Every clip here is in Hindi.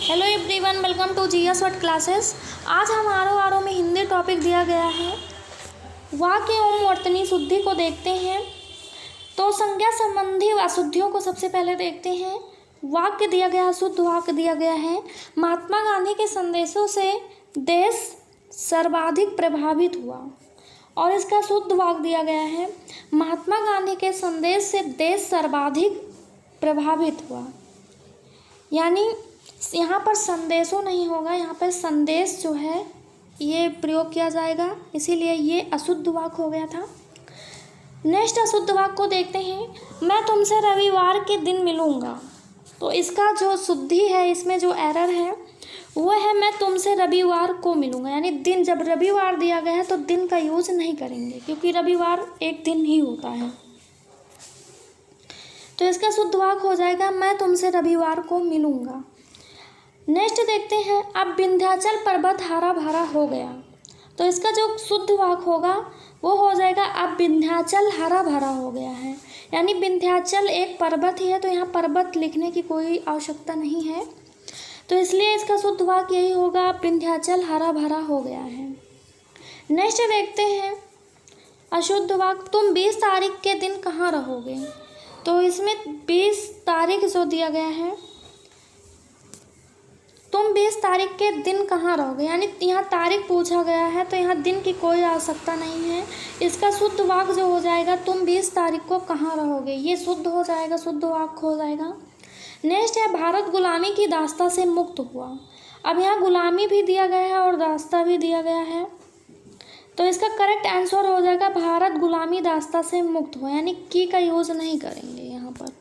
Hello everyone, welcome to GS word classes. आज हम आरो में हिंदी टॉपिक दिया गया है। वाक्य एवं वर्तनी शुद्धि को देखते हैं। तो संज्ञा संबंधी अशुद्धियों को सबसे पहले देखते हैं। वाक्य दिया गया, शुद्ध वाक्य दिया गया है। महात्मा गांधी के संदेशों से देश सर्वाधिक प्रभावित हुआ। और इसका शुद्ध वाक्य दिया गया है, महात्मा गांधी के संदेश से देश सर्वाधिक प्रभावित हुआ। यानी यहाँ पर संदेशों नहीं होगा, यहाँ पर संदेश जो है ये प्रयोग किया जाएगा, इसीलिए ये अशुद्ध वाक्य हो गया था। नेक्स्ट अशुद्ध वाक्य को देखते हैं। मैं तुमसे रविवार के दिन मिलूँगा। तो इसका जो शुद्धि है, इसमें जो एरर है वो है मैं तुमसे रविवार को मिलूँगा। यानी दिन, जब रविवार दिया गया है तो दिन का यूज नहीं करेंगे, क्योंकि रविवार एक दिन ही होता है। तो इसका शुद्ध वाक्य हो जाएगा मैं तुमसे रविवार को मिलूँगा। नेक्स्ट देखते हैं, अब विंध्याचल पर्वत हरा भरा हो गया। तो इसका जो शुद्ध वाक्य होगा वो हो जाएगा अब विंध्याचल हरा भरा हो गया है। यानी विंध्याचल एक पर्वत ही है, तो यहाँ पर्वत लिखने की कोई आवश्यकता नहीं है, तो इसलिए इसका शुद्ध वाक्य यही होगा अब विंध्याचल हरा भरा हो गया है। नेक्स्ट देखते हैं अशुद्ध वाक्य, तुम 20 तारीख के दिन कहाँ रहोगे। तो इसमें 20 तारीख जो दिया गया है, तुम 20 तारीख के दिन कहाँ रहोगे, यानी यहाँ तारीख पूछा गया है, तो यहाँ दिन की कोई आवश्यकता नहीं है। इसका शुद्ध वाक्य जो हो जाएगा तुम 20 तारीख को कहाँ रहोगे, ये शुद्ध हो जाएगा, शुद्ध वाक्य हो जाएगा। नेक्स्ट है भारत गुलामी की दास्ता से मुक्त हुआ। अब यहाँ गुलामी भी दिया गया है और दास्ता भी दिया गया है, तो इसका करेक्ट आंसर हो जाएगा भारत गुलामी दास्ता से मुक्त हुआ, यानी की का यूज नहीं करेंगे यहाँ पर।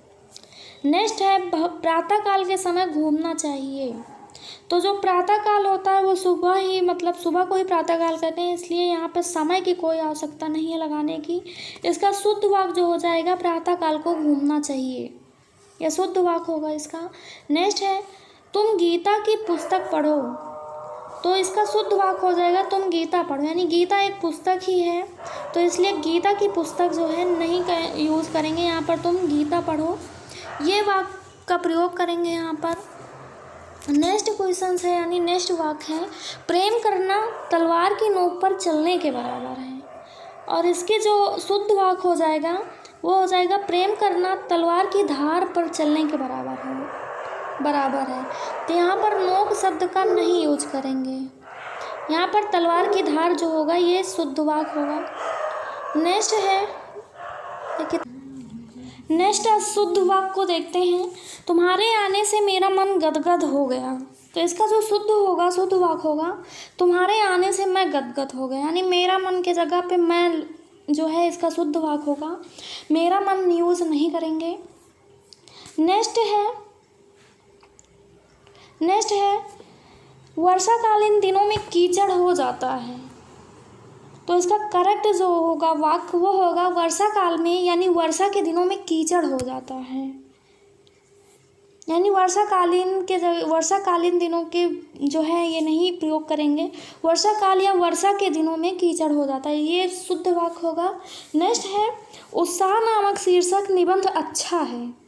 नेक्स्ट है प्रातःकाल के समय घूमना चाहिए। तो जो प्रातःकाल होता है वो सुबह ही, मतलब सुबह को ही प्रातःकाल कहते हैं, इसलिए यहाँ पे समय की कोई आवश्यकता नहीं है लगाने की। इसका शुद्ध वाक्य जो हो जाएगा प्रातःकाल को घूमना चाहिए, यह शुद्ध वाक्य होगा इसका। नेक्स्ट है तुम गीता की पुस्तक पढ़ो। तो इसका शुद्ध वाक्य हो जाएगा तुम गीता पढ़ो, यानी गीता एक पुस्तक ही है, तो इसलिए गीता की पुस्तक जो है नहीं यूज़ करेंगे यहाँ पर, तुम गीता पढ़ो, ये वाक्य का प्रयोग करेंगे यहाँ पर। नेक्स्ट क्वेश्चन है, यानी नेक्स्ट वाक्य है प्रेम करना तलवार की नोक पर चलने के बराबर है। और इसके जो शुद्ध वाक्य हो जाएगा वो हो जाएगा प्रेम करना तलवार की धार पर चलने के बराबर है। तो यहाँ पर नोक शब्द का नहीं यूज करेंगे, यहाँ पर तलवार की धार जो होगा ये शुद्ध वाक्य होगा। नेक्स्ट अशुद्ध वाक्य को देखते हैं, तुम्हारे आने से मेरा मन गदगद हो गया। तो इसका जो शुद्ध वाक्य होगा तुम्हारे आने से मैं गदगद हो गया, यानी मेरा मन के जगह पे मैं जो है इसका शुद्ध वाक्य होगा, मेरा मन यूज नहीं करेंगे। नेक्स्ट है वर्षाकालीन दिनों में कीचड़ हो जाता है। तो इसका करेक्ट जो होगा वाक्य वो होगा वर्षा काल में, यानी वर्षा के दिनों में कीचड़ हो जाता है, यानी वर्षाकालीन दिनों के जो है ये नहीं प्रयोग करेंगे, वर्षा काल या वर्षा के दिनों में कीचड़ हो जाता है, ये शुद्ध वाक्य होगा। नेक्स्ट है उत्साह नामक शीर्षक निबंध अच्छा है।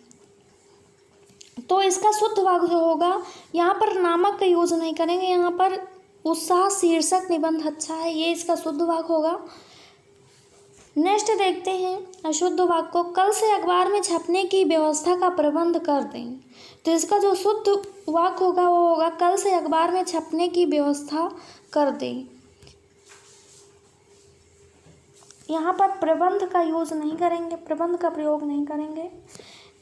तो इसका शुद्ध वाक्य जो होगा यहाँ पर नामक का यूज नहीं करेंगे, यहाँ पर उत्साह शीर्षक निबंध अच्छा है, ये इसका शुद्ध वाक्य होगा। नेक्स्ट देखते हैं अशुद्ध वाक्य को, कल से अखबार में छपने की व्यवस्था का प्रबंध कर दें। तो इसका जो शुद्ध वाक्य होगा वो होगा कल से अखबार में छपने की व्यवस्था कर दें। यहाँ पर प्रबंध का यूज नहीं करेंगे, प्रबंध का प्रयोग नहीं करेंगे,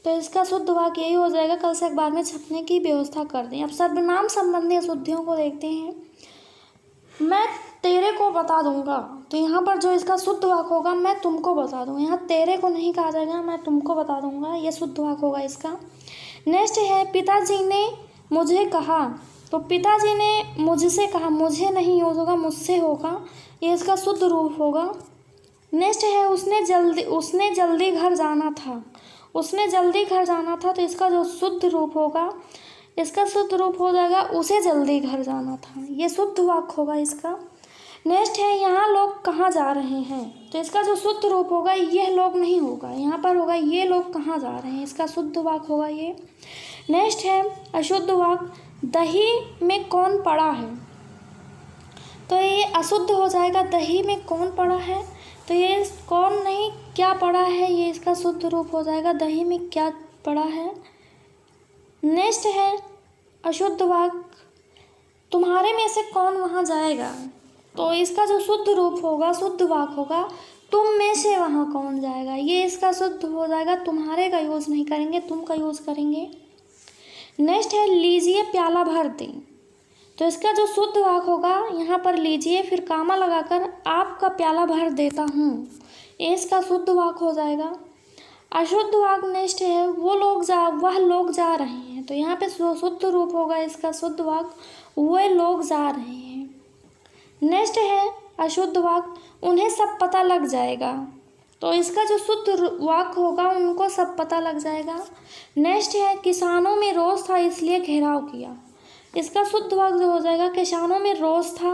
तो इसका शुद्ध वाक्य यही हो जाएगा कल से अखबार में छपने की व्यवस्था कर दें। अब सर्वनाम संबंधी अशुद्धियों को देखते हैं। मैं तेरे को बता दूंगा। तो यहाँ पर जो इसका शुद्ध वाक्य होगा मैं तुमको बता दूंगा, यहाँ तेरे को नहीं कहा जाएगा, मैं तुमको बता दूंगा, ये शुद्ध वाक्य होगा इसका। नेक्स्ट है पिताजी ने मुझे कहा। तो पिताजी ने मुझसे कहा, मुझे नहीं यूज होगा, मुझसे होगा, ये इसका शुद्ध रूप होगा। नेक्स्ट है उसने जल्दी घर जाना था। उसने जल्दी घर जाना था, तो इसका जो शुद्ध रूप होगा, इसका शुद्ध रूप हो जाएगा उसे जल्दी घर जाना था, ये शुद्ध वाक्य होगा इसका। नेक्स्ट है यहाँ लोग कहाँ जा रहे हैं। तो इसका जो शुद्ध रूप होगा यह लोग नहीं होगा, यहाँ पर होगा ये लोग कहाँ जा रहे हैं, इसका शुद्ध वाक्य होगा ये। नेक्स्ट है अशुद्ध वाक्य, दही में कौन पड़ा है, तो ये अशुद्ध हो जाएगा। दही में कौन पड़ा है, तो ये कौन नहीं क्या पड़ा है, ये इसका शुद्ध रूप हो जाएगा। दही में क्या पड़ा है। नेक्स्ट है अशुद्ध वाक्य, तुम्हारे में से कौन वहाँ जाएगा, तो इसका जो शुद्ध रूप होगा, शुद्ध वाक्य होगा, तुम में से वहाँ कौन जाएगा। ये इसका शुद्ध हो जाएगा। तुम्हारे का यूज़ नहीं करेंगे, तुम का यूज़ करेंगे। नेक्स्ट है लीजिए प्याला भर दें, तो इसका जो शुद्ध वाक्य होगा, यहाँ पर लीजिए फिर कामा लगाकर आपका प्याला भर देता हूँ, ये इसका शुद्ध वाक्य हो जाएगा। अशुद्ध वाक्य नेक्स्ट है वह लोग जा रहे हैं, तो यहाँ पे शुद्ध रूप होगा इसका शुद्ध वाक्य, वे लोग जा रहे हैं। नेक्स्ट है अशुद्ध वाक्य, उन्हें सब पता लग जाएगा, तो इसका जो शुद्ध वाक्य होगा, उनको सब पता लग जाएगा। नेक्स्ट है किसानों में रोष था इसलिए घेराव किया, इसका शुद्ध वाक्य जो हो जाएगा, किसानों में रोष था,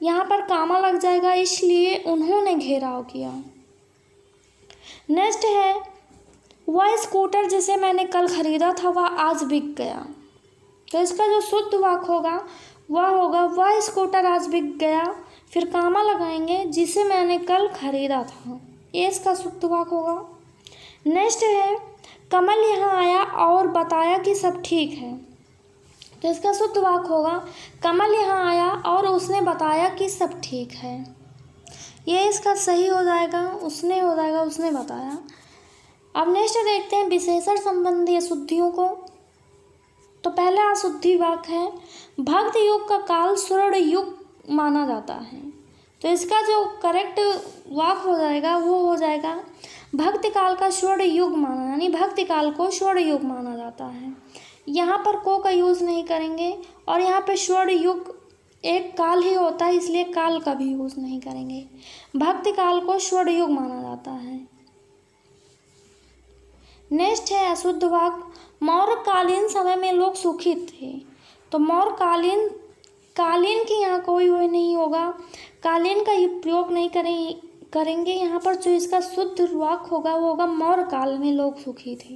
यहाँ पर कामा लग जाएगा, इसलिए उन्होंने घेराव किया। नेक्स्ट है वह स्कूटर जिसे मैंने कल ख़रीदा था वह आज बिक गया, तो इसका जो शुद्ध वाक्य होगा वह होगा वह स्कूटर आज बिक गया, फिर कामा लगाएंगे जिसे मैंने कल ख़रीदा था, ये इसका शुद्ध वाक्य होगा। नेक्स्ट है कमल यहाँ आया और बताया कि सब ठीक है, तो इसका शुद्ध वाक्य होगा कमल यहाँ आया और उसने बताया कि सब ठीक है, ये इसका सही हो जाएगा। उसने हो जाएगा, उसने बताया। अब नेक्स्ट देखते हैं विशेषण संबंधी अशुद्धियों को। तो पहला अशुद्धि वाक्य है भक्त युग का काल स्वर्ण युग माना जाता है, तो इसका जो करेक्ट वाक्य हो जाएगा वो हो जाएगा भक्ति काल का स्वर्ण युग माना, यानी भक्ति काल को स्वर्ण युग माना जाता है। यहाँ पर को का यूज़ नहीं करेंगे, और यहाँ पे स्वर्ण युग एक काल ही होता है, इसलिए काल का भी यूज़ नहीं करेंगे। भक्ति काल को स्वर्ण युग माना जाता है। नेक्स्ट है अशुद्ध वाक्य मौर्यकालीन समय में लोग सुखी थे, तो मौर्यकालीन कालीन की यहाँ कोई वो नहीं होगा, कालीन का प्रयोग नहीं करेंगे। यहाँ पर जो इसका शुद्ध वाक्य होगा वो होगा मौर्य काल में लोग सुखी थे,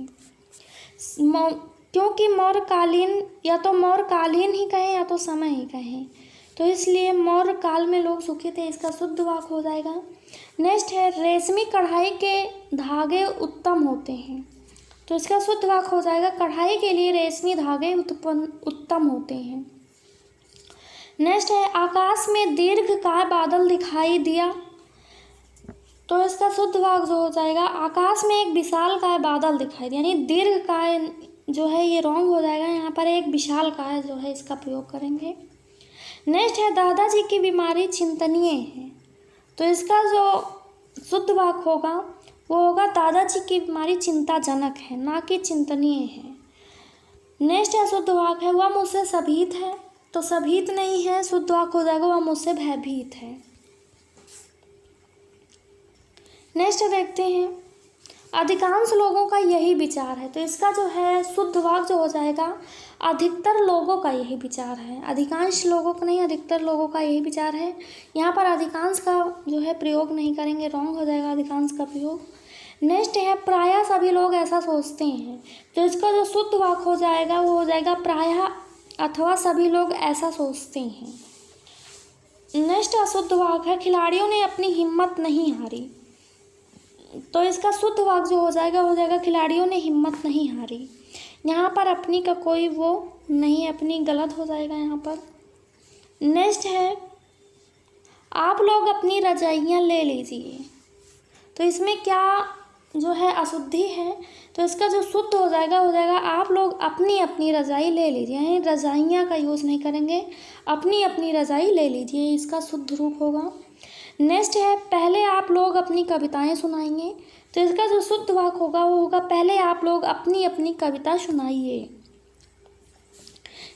क्योंकि मौर्यकालीन या तो मौर्यकालीन ही कहें या तो समय ही कहें, तो इसलिए मौर्य काल में लोग सुखी थे, इसका शुद्ध वाक्य हो जाएगा। नेक्स्ट है रेशमी कढ़ाई के धागे उत्तम होते हैं, तो इसका शुद्ध वाक्य हो जाएगा कढ़ाई के लिए रेशमी धागे उत्तम होते हैं। नेक्स्ट है आकाश में दीर्घकाय बादल दिखाई दिया, तो इसका शुद्ध वाक्य जो हो जाएगा आकाश में एक विशालकाय बादल दिखाई दिया, यानी दीर्घकाय जो है ये रॉन्ग हो जाएगा, यहाँ पर एक विशालकाय जो है इसका प्रयोग करेंगे। नेक्स्ट है दादाजी की बीमारी चिंतनीय है, तो इसका जो शुद्ध वाक्य होगा वो होगा दादाजी की बीमारी चिंताजनक है, ना कि चिंतनीय है। नेक्स्ट है शुद्ध वाक्य है वह मुझसे सभीत है, तो सभीत नहीं है, शुद्ध वाक्य हो जाएगा वह मुझसे भयभीत है। नेक्स्ट देखते हैं अधिकांश लोगों का यही विचार है, तो इसका जो है शुद्ध वाक्य जो हो जाएगा अधिकतर लोगों का यही विचार है, अधिकांश लोगों का नहीं, अधिकतर लोगों का यही विचार है। यहाँ पर अधिकांश का जो है प्रयोग नहीं करेंगे, रॉन्ग हो जाएगा अधिकांश का प्रयोग। नेक्स्ट है प्रायः सभी लोग ऐसा सोचते हैं, तो इसका जो शुद्ध वाक्य हो जाएगा वो हो जाएगा प्रायः अथवा सभी लोग ऐसा सोचते हैं। नेक्स्ट अशुद्ध वाक्य है खिलाड़ियों ने अपनी हिम्मत नहीं हारी, तो इसका शुद्ध वाक्य जो हो जाएगा खिलाड़ियों ने हिम्मत नहीं हारी। यहाँ पर अपनी का कोई वो नहीं, अपनी गलत हो जाएगा यहाँ पर। नेक्स्ट है आप लोग अपनी रजाइयाँ ले लीजिए, तो इसमें क्या जो है अशुद्धि है, तो इसका जो शुद्ध हो जाएगा आप लोग अपनी अपनी रजाई ले लीजिए, यानी रजाइयाँ का यूज़ नहीं करेंगे, अपनी अपनी रजाई ले लीजिए, इसका शुद्ध रूप होगा। नेक्स्ट है पहले आप लोग अपनी कविताएं सुनाएंगे, तो इसका जो शुद्ध वाक्य होगा वो होगा पहले आप लोग अपनी अपनी कविता सुनाइए।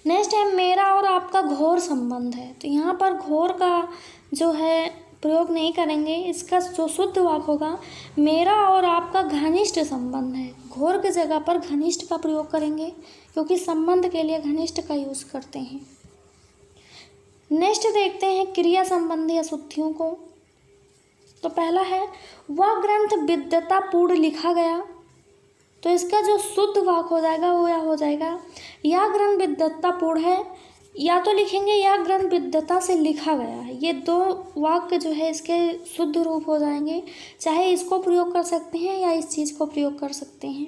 नेक्स्ट है मेरा और आपका घोर संबंध है, तो यहाँ पर घोर का जो है प्रयोग नहीं करेंगे, इसका जो शुद्ध वाक्य होगा मेरा और आपका घनिष्ठ संबंध है, घोर की जगह पर घनिष्ठ का प्रयोग करेंगे, क्योंकि संबंध के लिए घनिष्ठ का यूज़ करते हैं। नेक्स्ट देखते हैं क्रिया संबंधी अशुद्धियों को। तो पहला है वह ग्रंथ विद्वतापूर्ण लिखा गया, तो इसका जो शुद्ध वाक्य हो जाएगा वो यह हो जाएगा, यह ग्रंथ विद्वत्तापूर्ण है, या तो लिखेंगे यह ग्रंथ विद्वता से लिखा गया है। ये दो वाक्य जो है इसके शुद्ध रूप हो जाएंगे। चाहे इसको प्रयोग कर सकते हैं या इस चीज़ को प्रयोग कर सकते हैं।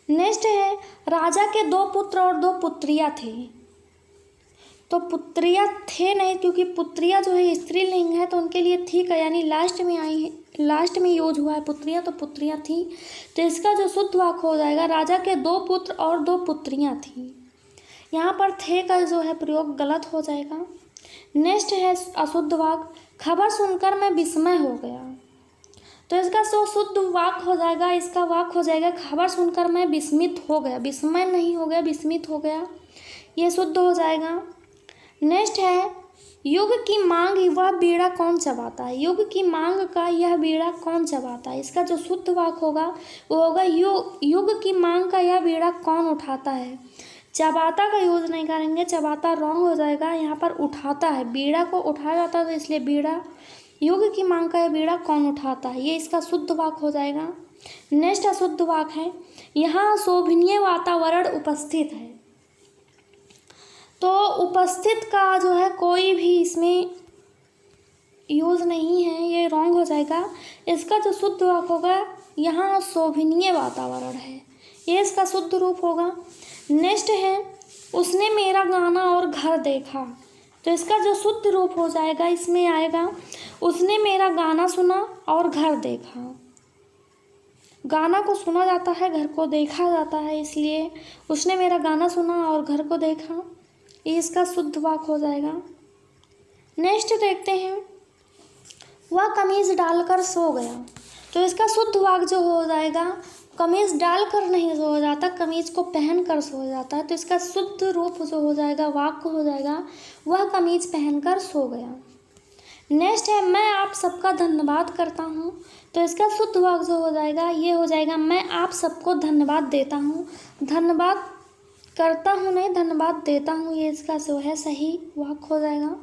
नेक्स्ट है, राजा के 2 पुत्र और 2 पुत्रियां थे। तो पुत्रियां थे नहीं, क्योंकि पुत्रियां जो है स्त्रीलिंग है तो उनके लिए थी का, यानी लास्ट में आई है, लास्ट में यूज हुआ है पुत्रियां, तो पुत्रियां थी। तो इसका जो शुद्ध वाक्य हो जाएगा, राजा के 2 पुत्र और 2 पुत्रियां थी। यहाँ पर थे का जो है प्रयोग गलत हो जाएगा। नेक्स्ट है अशुद्ध वाक्य, खबर सुनकर मैं विस्मय हो गया। तो इसका जो शुद्ध वाक्य हो जाएगा, इसका वाक्य हो जाएगा, खबर सुनकर मैं विस्मित हो गया। विस्मय नहीं हो गया, विस्मित हो गया, ये शुद्ध हो जाएगा। नेक्स्ट है, युग की मांग वह बीड़ा कौन चबाता है। युग की मांग का यह बीड़ा कौन चबाता है। इसका जो शुद्ध वाक्य होगा वो होगा, युग की मांग का यह बीड़ा कौन उठाता है। चबाता का यूज नहीं करेंगे, चबाता रॉन्ग हो जाएगा। यहाँ पर उठाता है, बीड़ा को उठाया जाता है तो इसलिए बीड़ा, युग की मांग का यह बीड़ा कौन उठाता है, ये इसका शुद्ध वाक्य हो जाएगा। नेक्स्ट अशुद्ध वाक्य है, यहाँ शोभनीय वातावरण उपस्थित है। तो उपस्थित का जो है कोई भी इसमें यूज नहीं है, ये रॉन्ग हो जाएगा। इसका जो शुद्ध वाक्य होगा, यहाँ शोभनीय वातावरण है, ये इसका शुद्ध रूप होगा। नेक्स्ट है, उसने मेरा गाना और घर देखा। तो इसका जो शुद्ध रूप हो जाएगा इसमें आएगा, उसने मेरा गाना सुना और घर देखा। गाना को सुना जाता है, घर को देखा जाता है, इसलिए उसने मेरा गाना सुना और घर को देखा, ये इसका शुद्ध वाक्य हो जाएगा। नेक्स्ट देखते हैं, वह कमीज डालकर सो गया। तो इसका शुद्ध वाक्य जो हो जाएगा, कमीज डालकर नहीं सो जाता, कमीज को पहन कर सो जाता है। तो इसका शुद्ध रूप जो हो जाएगा, वाक्य हो जाएगा, वह कमीज पहनकर सो गया। नेक्स्ट है, मैं आप सबका धन्यवाद करता हूँ। तो इसका शुद्ध वाक्य जो हो जाएगा, ये हो जाएगा, मैं आप सबको धन्यवाद देता हूँ। धन्यवाद करता हूँ नहीं, धन्यवाद देता हूँ, ये इसका जो है सही वाक्य हो जाएगा।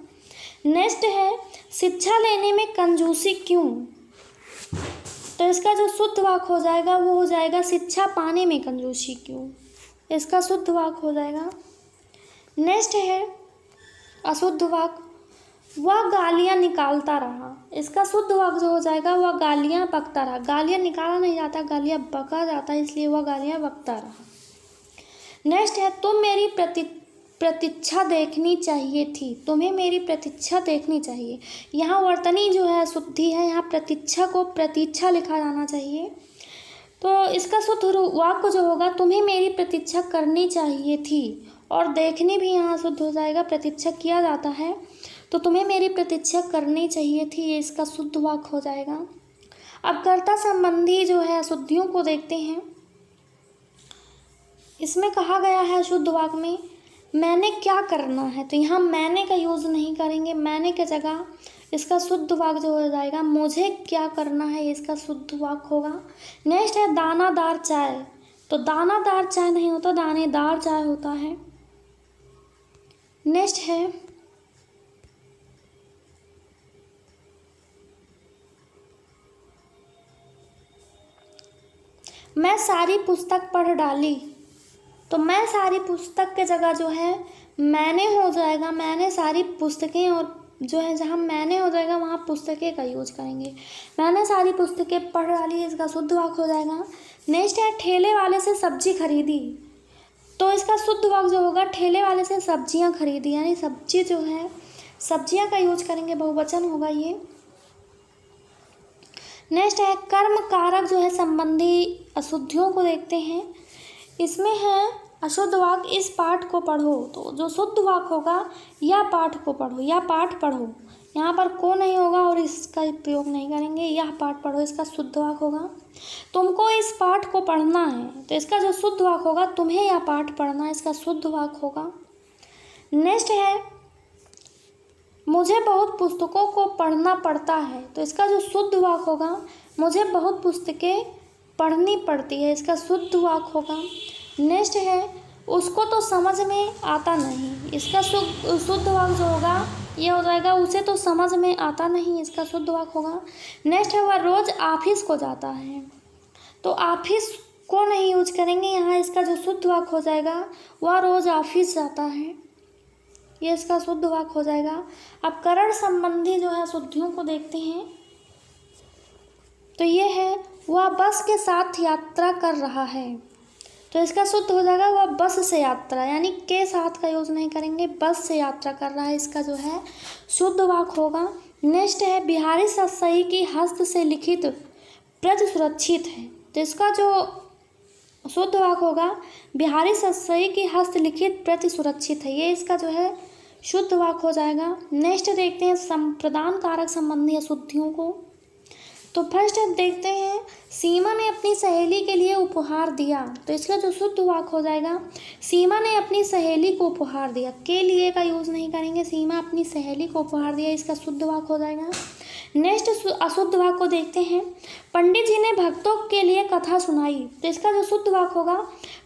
नेक्स्ट है, शिक्षा लेने में कंजूसी क्यों। तो इसका जो शुद्ध वाक्य हो जाएगा वो हो जाएगा, शिक्षा पाने में कंजूसी क्यों, इसका शुद्ध वाक्य हो जाएगा। नेक्स्ट है अशुद्ध वाक्य, वह गालियाँ निकालता रहा। इसका शुद्ध वाक्य जो हो जाएगा, वह गालियाँ बकता रहा। गालियाँ निकाला नहीं जाता, गालियाँ बका जाता है, इसलिए वह गालियाँ बकता रहा। नेक्स्ट है, तुम मेरी प्रतीक्षा देखनी चाहिए थी। तुम्हें मेरी प्रतीक्षा देखनी चाहिए। यहाँ वर्तनी जो है शुद्धि है, यहाँ प्रतीक्षा को प्रतीक्षा लिखा जाना चाहिए। तो इसका शुद्ध वाक्य जो होगा, तुम्हें मेरी प्रतीक्षा करनी चाहिए थी, और देखनी भी यहाँ शुद्ध हो जाएगा, प्रतीक्षा किया जाता है, तो तुम्हें मेरी प्रतीक्षा करनी चाहिए थी, ये इसका शुद्ध वाक्य हो जाएगा। अब कर्ता संबंधी जो है अशुद्धियों को देखते हैं। इसमें कहा गया है शुद्ध वाक्य में, मैंने क्या करना है। तो यहाँ मैंने का यूज़ नहीं करेंगे, मैंने के जगह इसका शुद्ध वाक्य जो हो जाएगा, मुझे क्या करना है, इसका शुद्ध वाक्य होगा। नेक्स्ट है दानादार चाय। तो दानादार चाय नहीं होता, दानेदार चाय होता है। नेक्स्ट है मैं सारी पुस्तक पढ़ डाली। तो मैं सारी पुस्तक के जगह जो है मैंने हो जाएगा, मैंने सारी पुस्तकें, और जो है जहाँ मैंने हो जाएगा वहाँ पुस्तकें का यूज करेंगे। मैंने सारी पुस्तकें पढ़ डाली, इसका शुद्ध वाक्य हो जाएगा। नेक्स्ट है ठेले वाले से सब्जी खरीदी। तो इसका शुद्ध वाक्य जो होगा, ठेले वाले से सब्जियाँ खरीदी, यानी सब्जी जो है सब्जियाँ का यूज करेंगे, बहुवचन होगा ये। नेक्स्ट है कर्म कारक जो है संबंधी अशुद्धियों को देखते हैं। इसमें है अशुद्ध वाक्य, इस पाठ को पढ़ो। तो जो शुद्ध वाक्य होगा, यह पाठ को पढ़ो, यह पाठ पढ़ो, यहाँ पर को नहीं होगा और इसका प्रयोग नहीं करेंगे, यह पाठ पढ़ो, इसका शुद्ध वाक्य होगा। तुमको इस पाठ को पढ़ना है। तो इसका जो शुद्ध वाक्य होगा, तुम्हें यह पाठ पढ़ना है, इसका शुद्ध वाक्य होगा। नेक्स्ट है मुझे बहुत पुस्तकों को पढ़ना पड़ता है। तो इसका जो शुद्ध वाक्य होगा, मुझे बहुत पुस्तकें पढ़नी पड़ती है, इसका शुद्ध वाक्य होगा। नेक्स्ट है उसको तो समझ में आता नहीं। इसका शुद्ध वाक्य जो होगा ये हो जाएगा, उसे तो समझ में आता नहीं, इसका शुद्ध वाक्य होगा। नेक्स्ट है वह रोज़ ऑफिस को जाता है। तो ऑफिस को नहीं यूज करेंगे। यहाँ इसका जो शुद्ध वाक्य हो जाएगा, वह रोज ऑफिस जाता है, ये इसका शुद्ध वाक्य हो जाएगा। अब करण संबंधी जो है शुद्धियों को देखते हैं। तो ये है वह बस के साथ यात्रा कर रहा है, तो इसका शुद्ध हो जाएगा वह बस से यात्रा, यानी के साथ का यूज नहीं करेंगे, बस से यात्रा कर रहा है, इसका जो है शुद्ध वाक्य होगा। नेक्स्ट है बिहारी सतसई की हस्त से लिखित प्रति सुरक्षित है, तो इसका जो शुद्ध वाक्य होगा बिहारी सतसई की हस्तलिखित प्रति सुरक्षित है, ये इसका जो है शुद्ध वाक्य हो जाएगा। नेक्स्ट देखते हैं संप्रदान कारक संबंधी अशुद्धियों को। तो फर्स्ट देखते हैं सीमा ने अपनी सहेली के लिए उपहार दिया, तो इसका जो शुद्ध वाक्य हो जाएगा सीमा ने अपनी सहेली को उपहार दिया, के लिए का यूज नहीं करेंगे, सीमा अपनी सहेली को उपहार दिया, इसका शुद्ध वाक्य हो जाएगा। नेक्स्ट अशुद्ध वाक्य को देखते हैं पंडित जी ने भक्तों के लिए कथा सुनाई, तो इसका जो शुद्ध वाक्य होगा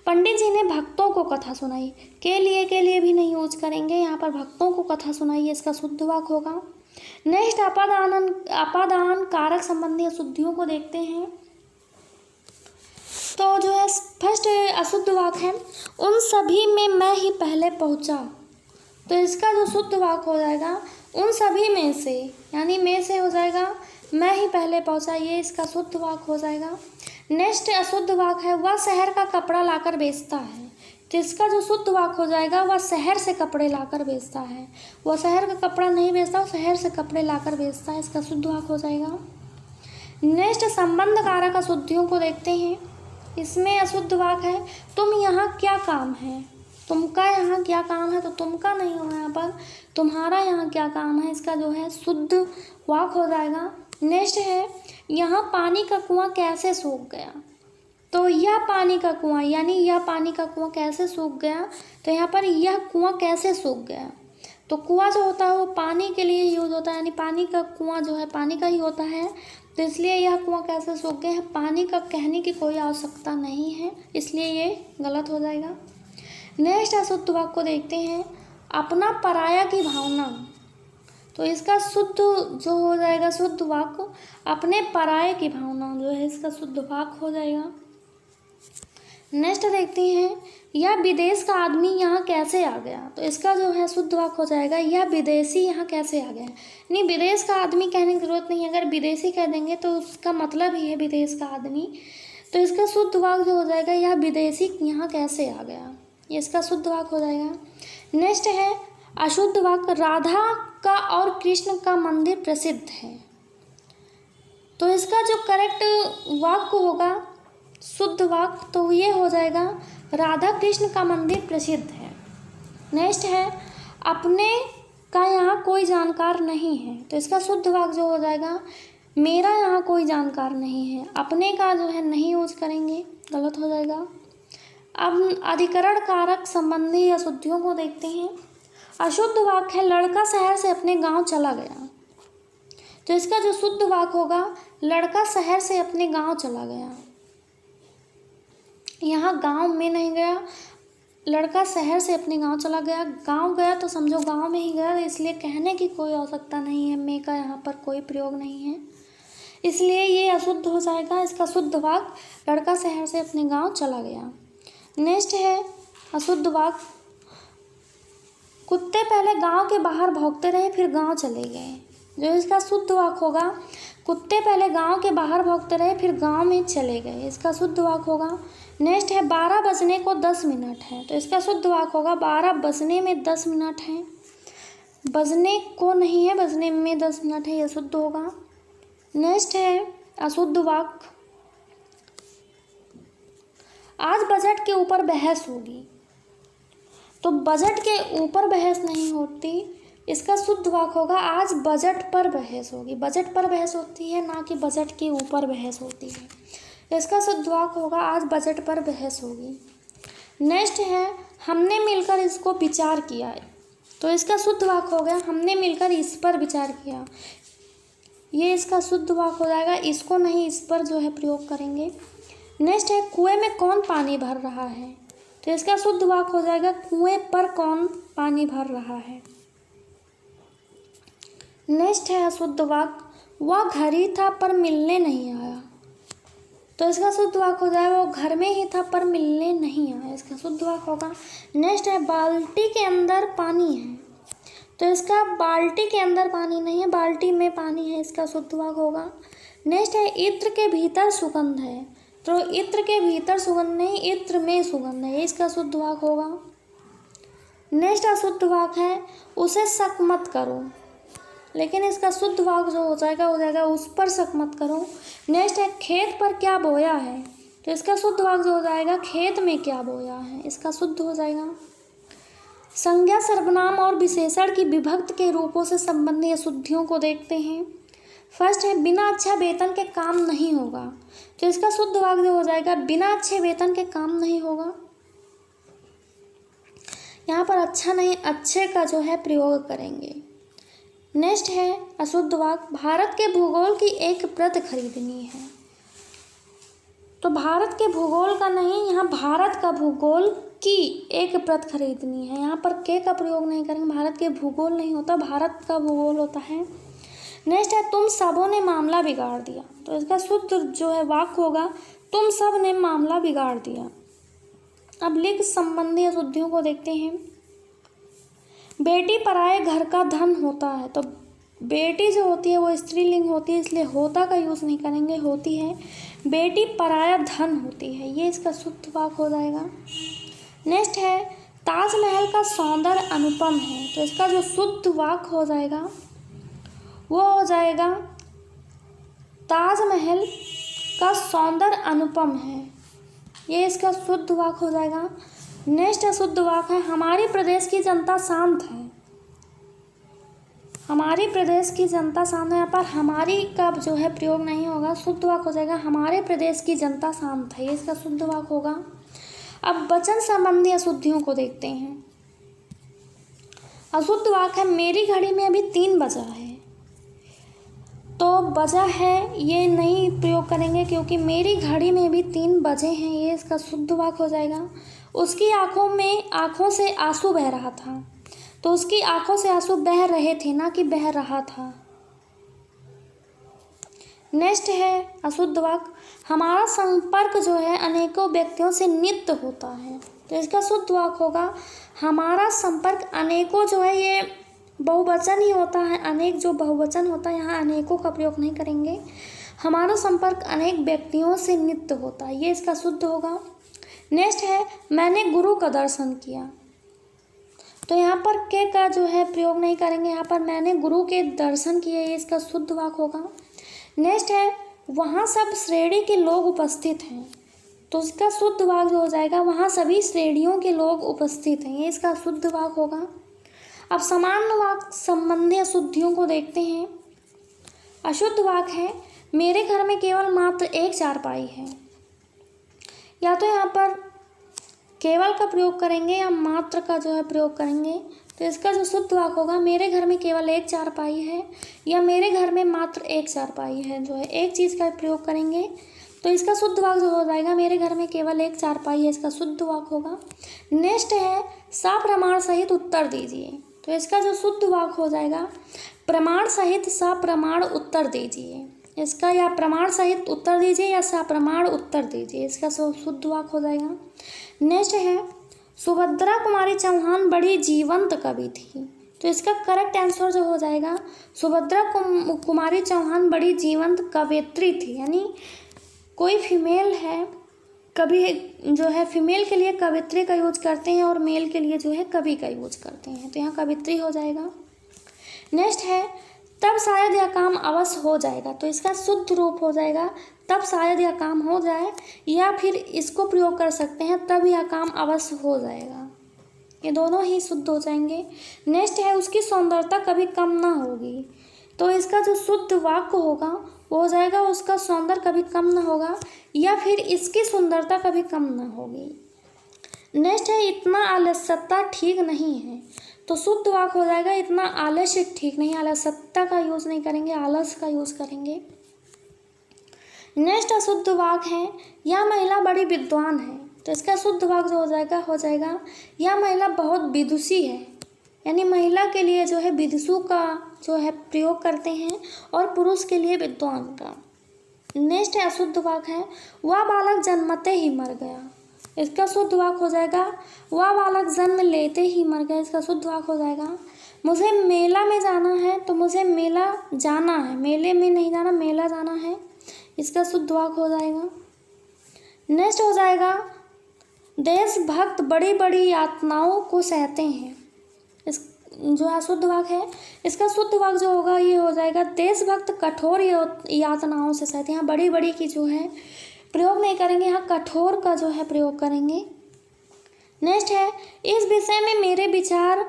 पंडित जी ने भक्तों को कथा सुनाई, के लिए भी नहीं यूज करेंगे, यहाँ पर भक्तों को कथा सुनाई, इसका शुद्ध वाक्य होगा। नेक्स्ट अपादान कारक संबंधी अशुद्धियों को देखते हैं। तो जो है फर्स्ट अशुद्ध वाक्य है उन सभी में मैं ही पहले पहुंचा, तो इसका जो शुद्ध वाक्य हो जाएगा उन सभी में से, यानी में से हो जाएगा मैं ही पहले पहुंचा, ये इसका शुद्ध वाक्य हो जाएगा। नेक्स्ट अशुद्ध वाक्य है वह शहर का कपड़ा लाकर बेचता है, तो इसका जो शुद्ध वाक्य हो जाएगा वह शहर से कपड़े लाकर बेचता है, वह शहर का कपड़ा नहीं बेचता, वो शहर से कपड़े लाकर बेचता है, इसका शुद्ध वाक्य हो जाएगा। नेक्स्ट संबंध कारक अशुद्धियों को देखते हैं। इसमें अशुद्ध वाक्य है तुम यहाँ क्या काम है, तुमका यहाँ क्या काम है, तो तुमका नहीं होगा यहाँ पर, तुम्हारा यहाँ क्या काम है, इसका जो है शुद्ध वाक्य हो जाएगा। नेक्स्ट है यहाँ पानी का कुआं कैसे सूख गया, तो यह पानी का कुआं, यानी यह पानी का कुआं कैसे सूख गया, तो यहाँ पर यह कुआं कैसे सूख गया, तो कुआं जो होता है वो पानी के लिए यूज होता है, यानी पानी का कुआं जो है पानी का ही होता है, तो इसलिए यह कुआं कैसे सूख गया है पानी का कहने की कोई आवश्यकता नहीं है, इसलिए ये गलत हो जाएगा। नेक्स्ट अशुद्ध वाक्य को देखते हैं अपना पराया की भावना, तो इसका शुद्ध जो हो जाएगा शुद्ध वाक्य अपने पराये की भावना जो है इसका शुद्ध वाक्य हो जाएगा। नेक्स्ट देखते हैं यह विदेश का आदमी यहाँ कैसे आ गया, तो इसका जो है शुद्ध वाक्य हो जाएगा यह विदेशी यहाँ कैसे आ गया, नहीं विदेश का आदमी कहने की जरूरत नहीं है, अगर विदेशी कह देंगे तो उसका मतलब ही है विदेश का आदमी, तो इसका शुद्ध वाक्य जो हो जाएगा यह विदेशी यहाँ कैसे आ गया, ये इसका शुद्ध वाक्य हो जाएगा। नेक्स्ट है अशुद्ध वाक्य राधा का और कृष्ण का मंदिर प्रसिद्ध है, तो इसका जो करेक्ट वाक्य होगा शुद्ध वाक्य तो ये हो जाएगा राधा कृष्ण का मंदिर प्रसिद्ध है। नेक्स्ट है अपने का यहाँ कोई जानकार नहीं है, तो इसका शुद्ध वाक्य जो हो जाएगा मेरा यहाँ कोई जानकार नहीं है, अपने का जो है नहीं यूज करेंगे, गलत हो जाएगा। अब अधिकरण कारक संबंधी अशुद्धियों को देखते हैं। अशुद्ध वाक्य है लड़का शहर से अपने गांव चला गया, तो इसका जो शुद्ध वाक्य होगा लड़का शहर से अपने गांव चला गया, यहाँ गांव में नहीं गया, लड़का शहर से अपने गांव चला गया, गांव गया तो समझो गांव में ही गया, इसलिए कहने की कोई आवश्यकता नहीं है, मैं का यहाँ पर कोई प्रयोग नहीं है, इसलिए ये अशुद्ध हो जाएगा। इसका शुद्ध वाक्य लड़का शहर से अपने गांव चला गया। नेक्स्ट है अशुद्ध वाक्य कुत्ते पहले गांव के बाहर भौंकते रहे फिर गांव चले गए, जो इसका शुद्ध वाक्य होगा कुत्ते पहले गांव के बाहर भौंकते रहे फिर गांव में चले गए, इसका शुद्ध वाक्य होगा। नेक्स्ट है 12 बजने को 10 मिनट है, तो इसका शुद्ध वाक्य होगा 12 बजने में 10 मिनट है, बजने को नहीं है बजने में 10 मिनट है, यह शुद्ध होगा। नेक्स्ट है अशुद्ध वाक्य आज बजट के ऊपर बहस होगी, तो बजट के ऊपर बहस नहीं होती, इसका शुद्ध वाक्य होगा आज बजट पर बहस होगी, बजट पर बहस होती है ना कि बजट के ऊपर बहस होती है, इसका शुद्ध वाक्य होगा आज बजट पर बहस होगी। नेक्स्ट है हमने मिलकर इसको विचार किया, तो इसका शुद्ध वाक्य हो गया हमने मिलकर इस पर विचार किया, ये इसका शुद्ध वाक्य हो जाएगा, इसको नहीं इस पर जो है प्रयोग करेंगे। नेक्स्ट है कुएं में कौन पानी भर रहा है, तो इसका शुद्ध वाक्य हो जाएगा कुएं पर कौन पानी भर रहा है। नेक्स्ट है अशुद्ध वाक्य वह घर ही था पर मिलने नहीं आया, तो इसका शुद्ध वाक्य हो जाएगा वो घर में ही था पर मिलने नहीं आया, इसका शुद्ध वाक्य होगा। नेक्स्ट है बाल्टी के अंदर पानी है, तो इसका बाल्टी के अंदर पानी नहीं है, बाल्टी में पानी है, इसका शुद्ध वाक्य होगा। नेक्स्ट है इत्र के भीतर सुगंध है, तो इत्र के भीतर सुगंध नहीं, इत्र में सुगंध है, इसका शुद्ध वाक्य होगा। नेक्स्ट अशुद्ध वाक्य है उसे शक मत करो, लेकिन इसका शुद्ध वाक्य जो हो जाएगा उस पर शक मत करो। नेक्स्ट है खेत पर क्या बोया है, तो इसका शुद्ध वाक्य जो हो जाएगा खेत में क्या बोया है, इसका शुद्ध हो जाएगा। संज्ञा सर्वनाम और विशेषण की विभक्त के रूपों से संबंधित अशुद्धियों को देखते हैं। फर्स्ट है बिना अच्छे वेतन के काम नहीं होगा, तो इसका शुद्ध वाक्य जो हो जाएगा बिना अच्छे वेतन के काम नहीं होगा। यहाँ पर अच्छा नहीं अच्छे का जो है प्रयोग करेंगे। नेक्स्ट है अशुद्ध वाक्य भारत के भूगोल की एक प्रत खरीदनी है, तो भारत के भूगोल का नहीं, यहाँ भारत का भूगोल की एक प्रत खरीदनी है, यहाँ पर के का प्रयोग नहीं करेंगे, भारत के भूगोल नहीं होता, भारत का भूगोल होता है। नेक्स्ट है तुम सबों ने मामला बिगाड़ दिया, तो इसका शुद्ध जो है वाक्य होगा तुम सब ने मामला बिगाड़ दिया। अब लिंग संबंधी अशुद्धियों को देखते हैं। बेटी पराये घर का धन होता है, तो बेटी जो होती है वो स्त्रीलिंग होती है, इसलिए होता का यूज़ नहीं करेंगे, होती है। बेटी पराया धन होती है, ये इसका शुद्ध वाक्य हो जाएगा। नेक्स्ट है ताजमहल का सौंदर्य अनुपम है, तो इसका जो शुद्ध वाक्य हो जाएगा वो हो जाएगा ताजमहल का सौंदर्य अनुपम है, ये इसका शुद्ध वाक्य हो जाएगा। नेक्स्ट अशुद्ध वाक्य है हमारे प्रदेश की जनता शांत है, हमारे प्रदेश की जनता शांत है, यहाँ पर हमारी का जो है प्रयोग नहीं होगा, शुद्ध वाक्य हो जाएगा हमारे प्रदेश की जनता शांत है, ये इसका शुद्ध वाक्य होगा। अब वचन संबंधी अशुद्धियों को देखते हैं। अशुद्ध वाक्य है मेरी घड़ी में अभी 3 बजा है, तो बजा है ये नहीं प्रयोग करेंगे क्योंकि मेरी घड़ी में भी 3 बजे हैं, ये इसका शुद्ध वाक्य हो जाएगा। उसकी आँखों से आंसू बह रहा था, तो उसकी आंखों से आंसू बह रहे थे ना कि बह रहा था। नेक्स्ट है अशुद्ध वाक्य हमारा संपर्क जो है अनेकों व्यक्तियों से नित्य होता है, तो इसका शुद्ध वाक्य होगा हमारा संपर्क अनेकों जो है ये बहुवचन ही होता है, अनेक जो बहुवचन होता है यहाँ अनेकों का प्रयोग नहीं करेंगे, हमारा संपर्क अनेक व्यक्तियों से नित्य होता है, ये इसका शुद्ध होगा। नेक्स्ट है मैंने गुरु का दर्शन किया, तो यहाँ पर के का जो है प्रयोग नहीं करेंगे, यहाँ पर मैंने गुरु के दर्शन किए, ये इसका शुद्ध वाक्य होगा। नेक्स्ट है वहाँ सब श्रेणी के लोग उपस्थित हैं, तो इसका शुद्ध वाक्य जो हो जाएगा वहाँ सभी श्रेणियों के लोग उपस्थित हैं, ये इसका शुद्ध वाक्य होगा। अब समान वाक्य संबंधी अशुद्धियों को देखते हैं। अशुद्ध वाक्य है मेरे घर में केवल मात्र एक चारपाई है, या तो यहाँ पर केवल का प्रयोग करेंगे या मात्र का जो है प्रयोग करेंगे, तो इसका जो शुद्ध वाक्य होगा मेरे घर में केवल एक चारपाई है या मेरे घर में मात्र एक चारपाई है, जो है एक चीज़ का प्रयोग करेंगे, तो इसका शुद्ध वाक्य जो हो जाएगा मेरे घर में केवल एक चारपाई है, इसका शुद्ध वाक्य होगा। नेक्स्ट है सप्रमाण सहित उत्तर दीजिए, तो इसका जो शुद्ध वाक्य हो जाएगा प्रमाण सहित सप्रमाण उत्तर दीजिए, इसका या प्रमाण सहित उत्तर दीजिए या सप्रमाण उत्तर दीजिए, इसका शुद्ध वाक्य हो जाएगा। नेक्स्ट है सुभद्रा कुमारी चौहान बड़ी जीवंत कवि थी, तो इसका करेक्ट आंसर जो हो जाएगा सुभद्रा कुमारी चौहान बड़ी जीवंत कवयित्री थी, यानी कोई फीमेल है कभी जो है फीमेल के लिए कवित्री का यूज करते हैं और मेल के लिए जो है कवि का यूज करते हैं, तो यहाँ कवित्री हो जाएगा। नेक्स्ट है तब शायद यह काम अवश्य हो जाएगा, तो इसका शुद्ध रूप हो जाएगा तब शायद यह काम हो जाए, या फिर इसको प्रयोग कर सकते हैं तब यह काम अवश्य हो जाएगा, ये दोनों ही शुद्ध हो जाएंगे। नेक्स्ट है उसकी सौंदर्यता कभी कम ना होगी, तो इसका जो शुद्ध वाक्य होगा वो हो जाएगा उसका सौंदर्य कभी कम ना होगा या फिर इसकी सुंदरता कभी कम ना होगी। नेक्स्ट है इतना आलस्यता ठीक नहीं है, तो शुद्ध वाक्य हो जाएगा इतना आलस्य ठीक नहीं, आलस्यता का यूज़ नहीं करेंगे, आलस का यूज़ करेंगे। नेक्स्ट अशुद्ध वाक्य है यह महिला बड़ी विद्वान है, तो इसका शुद्ध वाक्य जो हो जाएगा यह महिला बहुत विदुषी है, यानी महिला के लिए जो है विदुषु का जो है प्रयोग करते हैं और पुरुष के लिए विद्वान का, नेक्स्ट है अशुद्ध वाक्य है, वह बालक जन्मते ही मर गया। इसका शुद्ध वाक्य हो जाएगा, वह बालक जन्म लेते ही मर गया। इसका शुद्ध वाक्य हो जाएगा, मुझे मेला में जाना है तो मुझे मेला जाना है, मेले में नहीं जाना, मेला जाना है। इसका शुद्ध वाक्य हो जाएगा। नेक्स्ट हो जाएगा, देशभक्त बड़ी बड़ी यातनाओं को सहते हैं। इस जो अशुद्ध वाक्य है, इसका शुद्ध वाक्य जो होगा ये हो जाएगा, देशभक्त कठोर यातनाओं से सहते हैं। यहाँ बड़ी बड़ी की जो है प्रयोग नहीं करेंगे, यहाँ कठोर का जो है प्रयोग करेंगे। नेक्स्ट है, इस विषय में मेरे विचार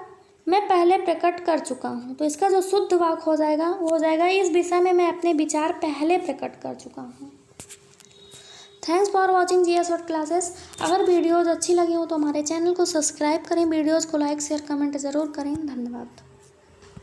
मैं पहले प्रकट कर चुका हूँ। तो इसका जो शुद्ध वाक्य हो जाएगा वो हो जाएगा, इस विषय में मैं अपने विचार पहले प्रकट कर चुका हूँ। Thanks for watching GS short classes. अगर वीडियोज़ अच्छी लगी हो तो हमारे चैनल को सब्सक्राइब करें, वीडियोज़ को लाइक शेयर कमेंट ज़रूर करें। धन्यवाद।